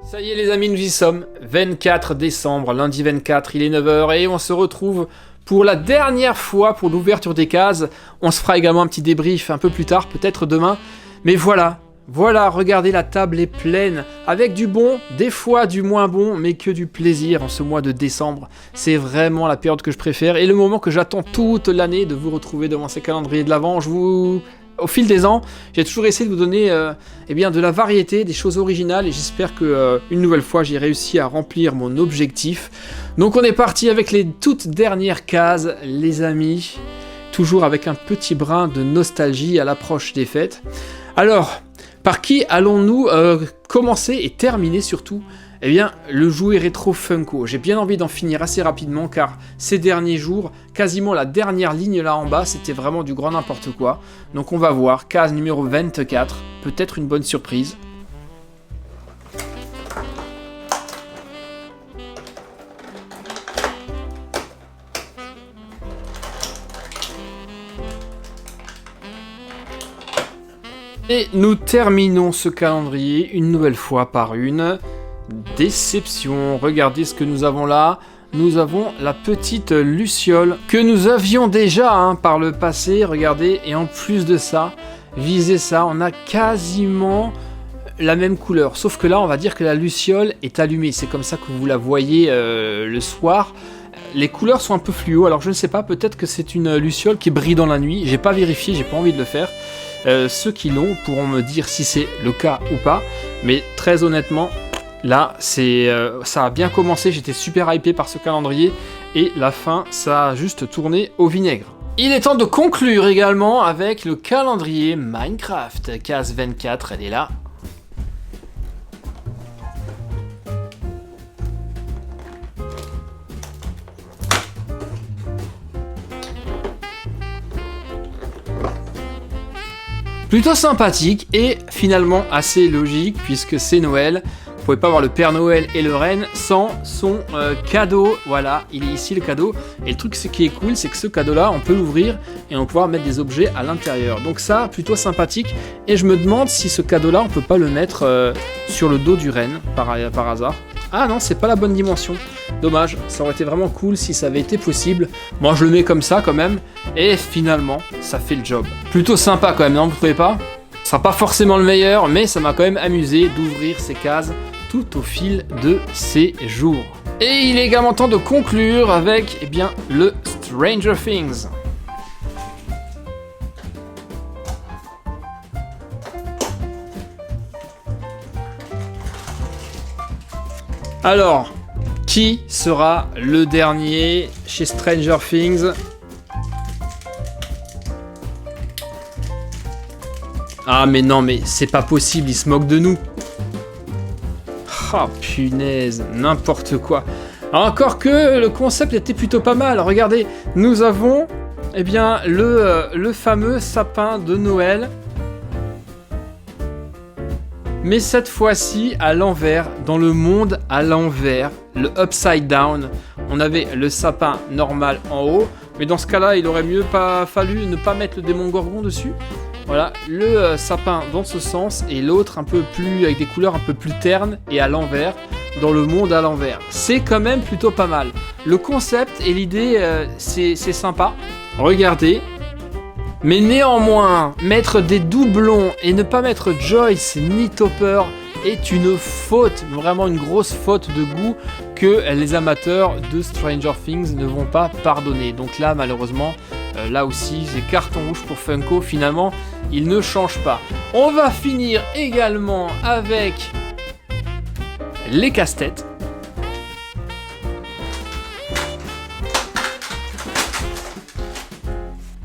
Ça y est les amis, nous y sommes, 24 décembre, lundi 24, il est 9 h et on se retrouve pour la dernière fois pour l'ouverture des cases. On se fera également un petit débrief un peu plus tard, peut-être demain. Mais voilà, regardez, la table est pleine, avec du bon, des fois du moins bon, mais que du plaisir en ce mois de décembre. C'est vraiment la période que je préfère et le moment que j'attends toute l'année de vous retrouver devant ces calendriers de l'Avent. Au fil des ans, j'ai toujours essayé de vous donner de la variété, des choses originales et j'espère que une nouvelle fois j'ai réussi à remplir mon objectif. Donc on est parti avec les toutes dernières cases, les amis, toujours avec un petit brin de nostalgie à l'approche des fêtes. Alors, par qui allons-nous commencer et terminer surtout ? Eh bien, le jouet rétro Funko. J'ai bien envie d'en finir assez rapidement car ces derniers jours, quasiment la dernière ligne là en bas, c'était vraiment du grand n'importe quoi. Donc on va voir, case numéro 24, peut-être une bonne surprise. Et nous terminons ce calendrier une nouvelle fois par une déception. Regardez ce que nous avons là. Nous avons la petite Luciole que nous avions déjà par le passé. Regardez, et en plus de ça, visez ça, on a quasiment la même couleur. Sauf que là, on va dire que la Luciole est allumée. C'est comme ça que vous la voyez le soir. Les couleurs sont un peu fluo. Alors je ne sais pas, peut-être que c'est une Luciole qui brille dans la nuit. J'ai pas vérifié, j'ai pas envie de le faire. Ceux qui l'ont pourront me dire si c'est le cas ou pas. Mais très honnêtement, là, ça a bien commencé, j'étais super hypé par ce calendrier, et la fin, ça a juste tourné au vinaigre. Il est temps de conclure également avec le calendrier Minecraft. Case 24, elle est là. Plutôt sympathique et finalement assez logique puisque c'est Noël. Vous pouvez pas avoir le Père Noël et le Reine sans son cadeau. Voilà, il est ici le cadeau. Et le truc qui est cool, c'est que ce cadeau-là, on peut l'ouvrir et on peut pouvoir mettre des objets à l'intérieur. Donc ça, plutôt sympathique. Et je me demande si ce cadeau-là, on peut pas le mettre sur le dos du Reine par hasard. Ah non, c'est pas la bonne dimension. Dommage, ça aurait été vraiment cool si ça avait été possible. Moi, je le mets comme ça quand même. Et finalement, ça fait le job. Plutôt sympa quand même, non, vous trouvez pas ? Ce sera pas forcément le meilleur, mais ça m'a quand même amusé d'ouvrir ces cases tout au fil de ces jours. Et il est également temps de conclure avec le Stranger Things. Alors, qui sera le dernier chez Stranger Things ? Ah mais non, mais c'est pas possible, ils se moquent de nous. Ah punaise, n'importe quoi. Encore que le concept était plutôt pas mal. Regardez, nous avons le fameux sapin de Noël. Mais cette fois-ci à l'envers, dans le monde à l'envers, le upside down. On avait le sapin normal en haut, mais dans ce cas-là, il aurait mieux pas fallu ne pas mettre le démon Gorgon dessus. Voilà, le sapin dans ce sens et l'autre un peu plus avec des couleurs un peu plus ternes et à l'envers, dans le monde à l'envers. C'est quand même plutôt pas mal. Le concept et l'idée, c'est sympa. Regardez. Mais néanmoins, mettre des doublons et ne pas mettre Joyce ni Topper est une faute, vraiment une grosse faute de goût que les amateurs de Stranger Things ne vont pas pardonner. Donc là, malheureusement, là aussi, c'est carton rouge pour Funko. Finalement, il ne change pas. On va finir également avec les casse-têtes.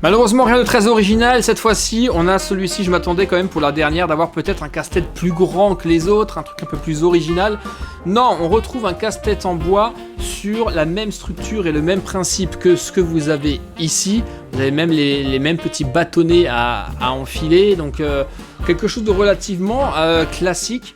Malheureusement, rien de très original. Cette fois-ci, on a celui-ci, je m'attendais quand même pour la dernière d'avoir peut-être un casse-tête plus grand que les autres, un truc un peu plus original. Non, on retrouve un casse-tête en bois sur la même structure et le même principe que ce que vous avez ici. Vous avez même les mêmes petits bâtonnets à enfiler, donc quelque chose de relativement classique.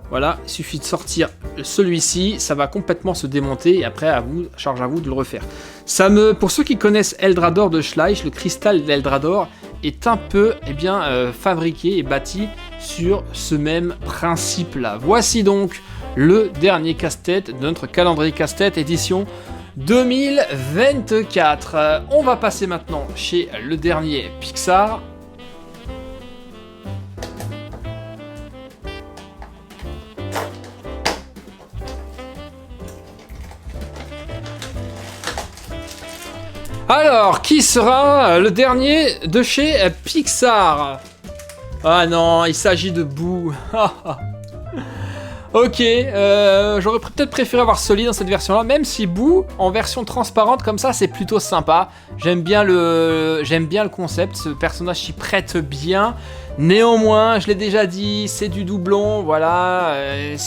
Voilà, il suffit de sortir celui-ci, ça va complètement se démonter et après, charge à vous de le refaire. Pour ceux qui connaissent Eldrador de Schleich, le cristal d'Eldrador est un peu fabriqué et bâti sur ce même principe-là. Voici donc le dernier casse-tête de notre calendrier casse-tête édition 2024. On va passer maintenant chez le dernier Pixar. Alors, qui sera le dernier de chez Pixar? Ah non, il s'agit de Boo. Ok, j'aurais peut-être préféré avoir Sully dans cette version-là, même si Boo, en version transparente comme ça, c'est plutôt sympa. J'aime bien le concept, ce personnage s'y prête bien. Néanmoins, je l'ai déjà dit, c'est du doublon, voilà,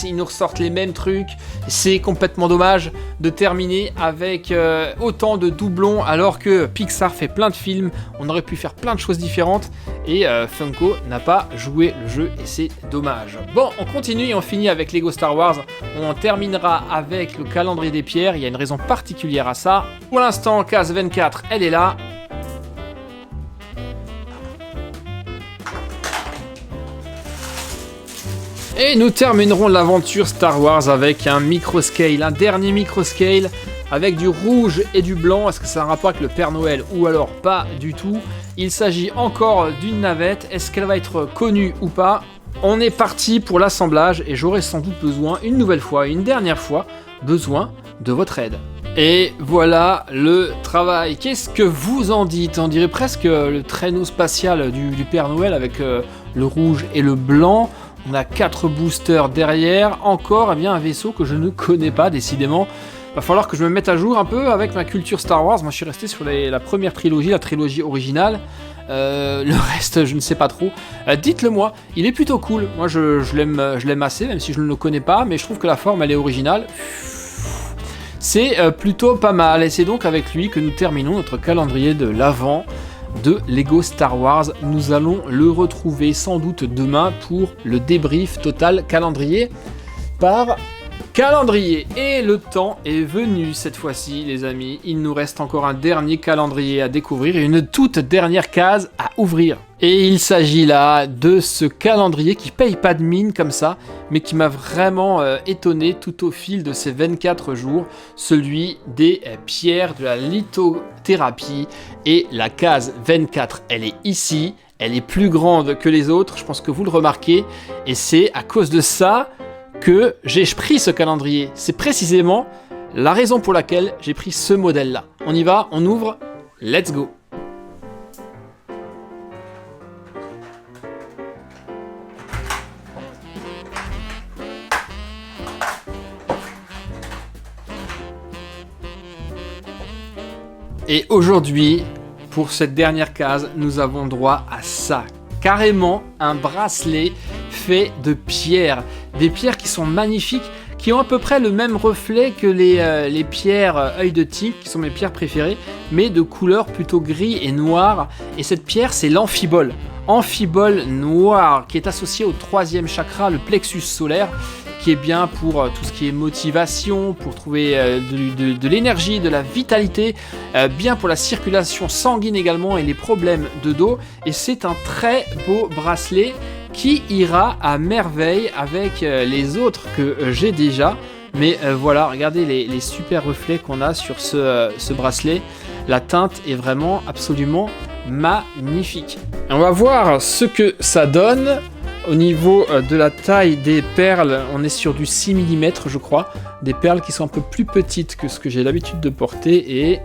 ils nous ressortent les mêmes trucs. C'est complètement dommage de terminer avec autant de doublons alors que Pixar fait plein de films, on aurait pu faire plein de choses différentes et Funko n'a pas joué le jeu et c'est dommage. Bon, on continue et on finit avec Lego Star Wars, on terminera avec le calendrier des pierres, il y a une raison particulière à ça. Pour l'instant, case 24, elle est là. Et nous terminerons l'aventure Star Wars avec un microscale, un dernier microscale avec du rouge et du blanc. Est-ce que ça a un rapport avec le Père Noël ou alors pas du tout? Il s'agit encore d'une navette. Est-ce qu'elle va être connue ou pas? On est parti pour l'assemblage et j'aurai sans doute besoin, une nouvelle fois, une dernière fois, besoin de votre aide. Et voilà le travail. Qu'est-ce que vous en dites? On dirait presque le traîneau spatial du Père Noël avec le rouge et le blanc. On a 4 boosters derrière, encore un vaisseau que je ne connais pas décidément. Va falloir que je me mette à jour un peu avec ma culture Star Wars. Moi je suis resté sur la première trilogie, la trilogie originale. Le reste je ne sais pas trop. Dites-le moi, il est plutôt cool. Moi je l'aime assez, même si je ne le connais pas, mais je trouve que la forme elle est originale. C'est plutôt pas mal et c'est donc avec lui que nous terminons notre calendrier de l'Avent de Lego Star Wars. Nous allons le retrouver sans doute demain pour le débrief total calendrier par calendrier. Et le temps est venu cette fois-ci les amis, il nous reste encore un dernier calendrier à découvrir et une toute dernière case à ouvrir. Et il s'agit là de ce calendrier qui paye pas de mine comme ça, mais qui m'a vraiment étonné tout au fil de ces 24 jours, celui des pierres de la lithothérapie. Et la case 24, elle est ici, elle est plus grande que les autres, je pense que vous le remarquez, et c'est à cause de ça que j'ai pris ce calendrier. C'est précisément la raison pour laquelle j'ai pris ce modèle-là. On y va, on ouvre, let's go! Et aujourd'hui, pour cette dernière case, nous avons droit à ça. Carrément un bracelet fait de pierres. Des pierres qui sont magnifiques, qui ont à peu près le même reflet que les pierres œil de tigre, qui sont mes pierres préférées, mais de couleur plutôt gris et noir. Et cette pierre, c'est l'amphibole. Amphibole noir, qui est associé au 3e chakra, le plexus solaire, qui est bien pour tout ce qui est motivation, pour trouver de l'énergie, de la vitalité, bien pour la circulation sanguine également et les problèmes de dos. Et c'est un très beau bracelet qui ira à merveille avec les autres que j'ai déjà. Mais voilà, regardez les super reflets qu'on a sur ce bracelet. La teinte est vraiment absolument magnifique. Et on va voir ce que ça donne. Au niveau de la taille des perles, on est sur du 6 mm je crois. Des perles qui sont un peu plus petites que ce que j'ai l'habitude de porter. Et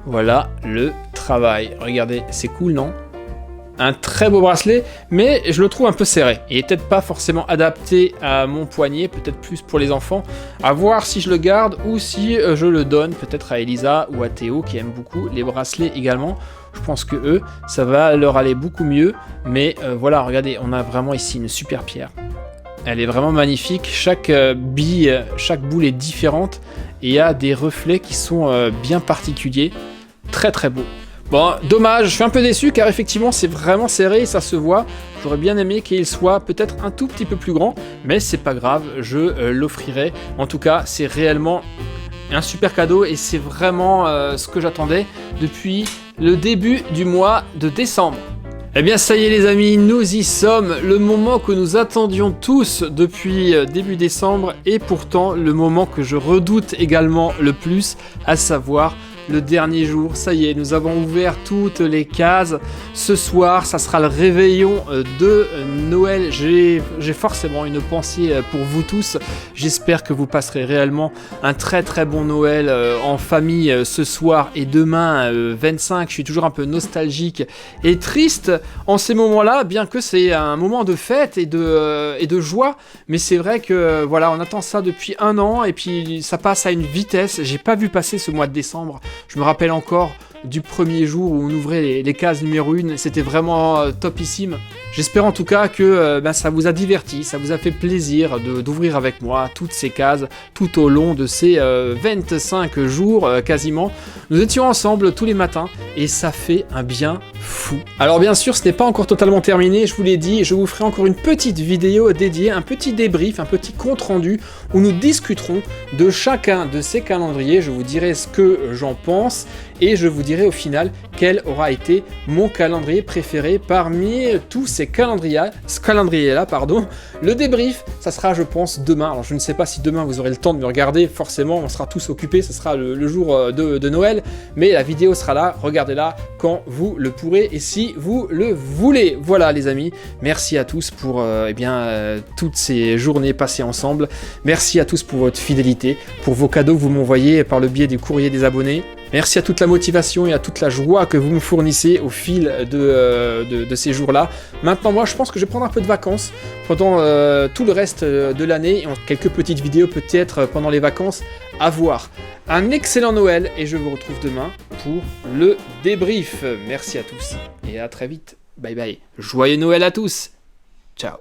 voilà le travail. Regardez, c'est cool, non? Un très beau bracelet, mais je le trouve un peu serré. Il est peut-être pas forcément adapté à mon poignet, peut-être plus pour les enfants. À voir si je le garde ou si je le donne peut-être à Elisa ou à Théo qui aiment beaucoup les bracelets également. Je pense que eux, ça va leur aller beaucoup mieux. Mais voilà, regardez, on a vraiment ici une super pierre. Elle est vraiment magnifique. Chaque bille, chaque boule est différente et il y a des reflets qui sont bien particuliers. Très très beau. Bon, dommage, je suis un peu déçu car effectivement c'est vraiment serré, ça se voit. J'aurais bien aimé qu'il soit peut-être un tout petit peu plus grand, mais c'est pas grave, je l'offrirai. En tout cas, c'est réellement un super cadeau et c'est vraiment ce que j'attendais depuis le début du mois de décembre. Eh bien ça y est les amis, nous y sommes, le moment que nous attendions tous depuis début décembre et pourtant le moment que je redoute également le plus, à savoir le dernier jour. Ça y est, nous avons ouvert toutes les cases. Ce soir, ça sera le réveillon de Noël. J'ai forcément une pensée pour vous tous. J'espère que vous passerez réellement un très très bon Noël en famille ce soir et demain 25. Je suis toujours un peu nostalgique et triste en ces moments-là, bien que c'est un moment de fête et de joie. Mais c'est vrai que voilà, on attend ça depuis un an et puis ça passe à une vitesse. J'ai pas vu passer ce mois de décembre. Je me rappelle encore du premier jour où on ouvrait les cases numéro 1, c'était vraiment topissime. J'espère en tout cas que ça vous a diverti, ça vous a fait plaisir d'ouvrir avec moi toutes ces cases tout au long de ces 25 jours quasiment. Nous étions ensemble tous les matins et ça fait un bien fou. Alors bien sûr ce n'est pas encore totalement terminé, je vous l'ai dit, je vous ferai encore une petite vidéo dédiée, un petit débrief, un petit compte rendu où nous discuterons de chacun de ces calendriers, je vous dirai ce que j'en pense et je vous dirai au final quel aura été mon calendrier préféré parmi tous ces calendriers-là. Le débrief, ça sera je pense demain. Alors je ne sais pas si demain vous aurez le temps de me regarder, forcément on sera tous occupés, ce sera le jour de Noël, mais la vidéo sera là, regardez-la quand vous le pourrez et si vous le voulez. Voilà les amis, merci à tous pour toutes ces journées passées ensemble, merci à tous pour votre fidélité, pour vos cadeaux que vous m'envoyez par le biais du courrier des abonnés. Merci à toute la motivation et à toute la joie que vous me fournissez au fil de ces jours-là. Maintenant, moi, je pense que je vais prendre un peu de vacances pendant tout le reste de l'année. Quelques petites vidéos peut-être pendant les vacances à voir. Un excellent Noël et je vous retrouve demain pour le débrief. Merci à tous et à très vite. Bye bye. Joyeux Noël à tous. Ciao.